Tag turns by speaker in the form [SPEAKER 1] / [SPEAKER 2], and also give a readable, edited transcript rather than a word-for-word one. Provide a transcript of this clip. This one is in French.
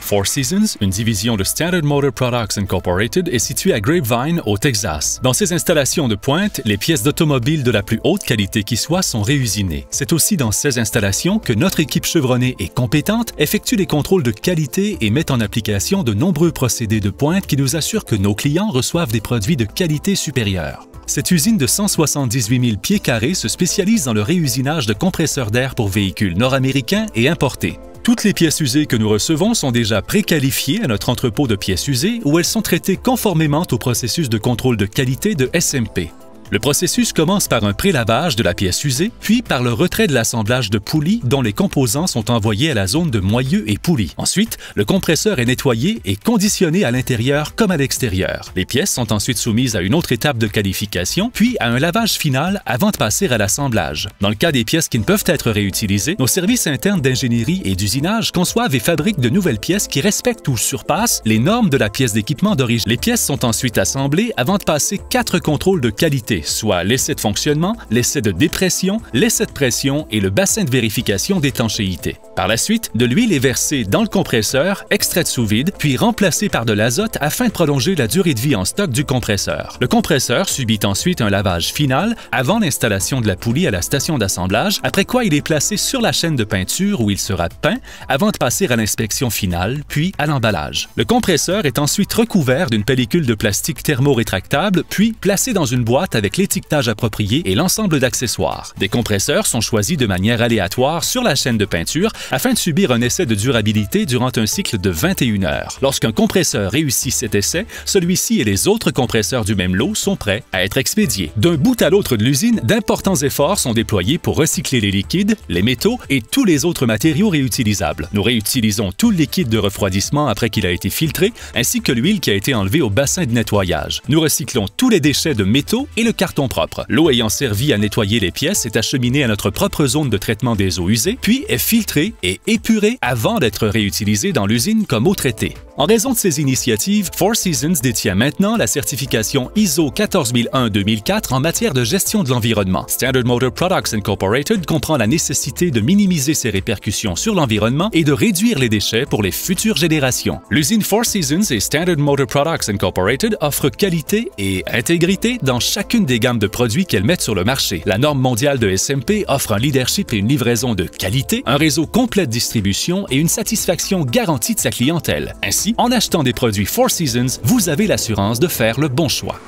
[SPEAKER 1] Four Seasons, une division de Standard Motor Products Incorporated, est située à Grapevine, au Texas. Dans ces installations de pointe, les pièces d'automobiles de la plus haute qualité qui soit sont réusinées. C'est aussi dans ces installations que notre équipe chevronnée et compétente effectue les contrôles de qualité et met en application de nombreux procédés de pointe qui nous assurent que nos clients reçoivent des produits de qualité supérieure. Cette usine de 178 000 pieds carrés se spécialise dans le réusinage de compresseurs d'air pour véhicules nord-américains et importés. Toutes les pièces usées que nous recevons sont déjà préqualifiées à notre entrepôt de pièces usées où elles sont traitées conformément au processus de contrôle de qualité de SMP. Le processus commence par un prélavage de la pièce usée, puis par le retrait de l'assemblage de poulies dont les composants sont envoyés à la zone de moyeu et poulies. Ensuite, le compresseur est nettoyé et conditionné à l'intérieur comme à l'extérieur. Les pièces sont ensuite soumises à une autre étape de qualification, puis à un lavage final avant de passer à l'assemblage. Dans le cas des pièces qui ne peuvent être réutilisées, nos services internes d'ingénierie et d'usinage conçoivent et fabriquent de nouvelles pièces qui respectent ou surpassent les normes de la pièce d'équipement d'origine. Les pièces sont ensuite assemblées avant de passer 4 contrôles de qualité, soit l'essai de fonctionnement, l'essai de dépression, l'essai de pression et le bassin de vérification d'étanchéité. Par la suite, de l'huile est versée dans le compresseur, extraite sous vide, puis remplacée par de l'azote afin de prolonger la durée de vie en stock du compresseur. Le compresseur subit ensuite un lavage final avant l'installation de la poulie à la station d'assemblage, après quoi il est placé sur la chaîne de peinture où il sera peint avant de passer à l'inspection finale, puis à l'emballage. Le compresseur est ensuite recouvert d'une pellicule de plastique thermorétractable, puis placé dans une boîte avec l'étiquetage approprié et l'ensemble d'accessoires. Des compresseurs sont choisis de manière aléatoire sur la chaîne de peinture afin de subir un essai de durabilité durant un cycle de 21 heures. Lorsqu'un compresseur réussit cet essai, celui-ci et les autres compresseurs du même lot sont prêts à être expédiés. D'un bout à l'autre de l'usine, d'importants efforts sont déployés pour recycler les liquides, les métaux et tous les autres matériaux réutilisables. Nous réutilisons tout le liquide de refroidissement après qu'il a été filtré, ainsi que l'huile qui a été enlevée au bassin de nettoyage. Nous recyclons tous les déchets de métaux et le carton propre. L'eau ayant servi à nettoyer les pièces est acheminée à notre propre zone de traitement des eaux usées, puis est filtrée et épurée avant d'être réutilisée dans l'usine comme eau traitée. En raison de ces initiatives, Four Seasons détient maintenant la certification ISO 14001-2004 en matière de gestion de l'environnement. Standard Motor Products Incorporated comprend la nécessité de minimiser ses répercussions sur l'environnement et de réduire les déchets pour les futures générations. L'usine Four Seasons et Standard Motor Products Incorporated offrent qualité et intégrité dans chacune des gammes de produits qu'elles mettent sur le marché. La norme mondiale de SMP offre un leadership et une livraison de qualité, un réseau complet de distribution et une satisfaction garantie de sa clientèle. Ainsi, en achetant des produits Four Seasons, vous avez l'assurance de faire le bon choix.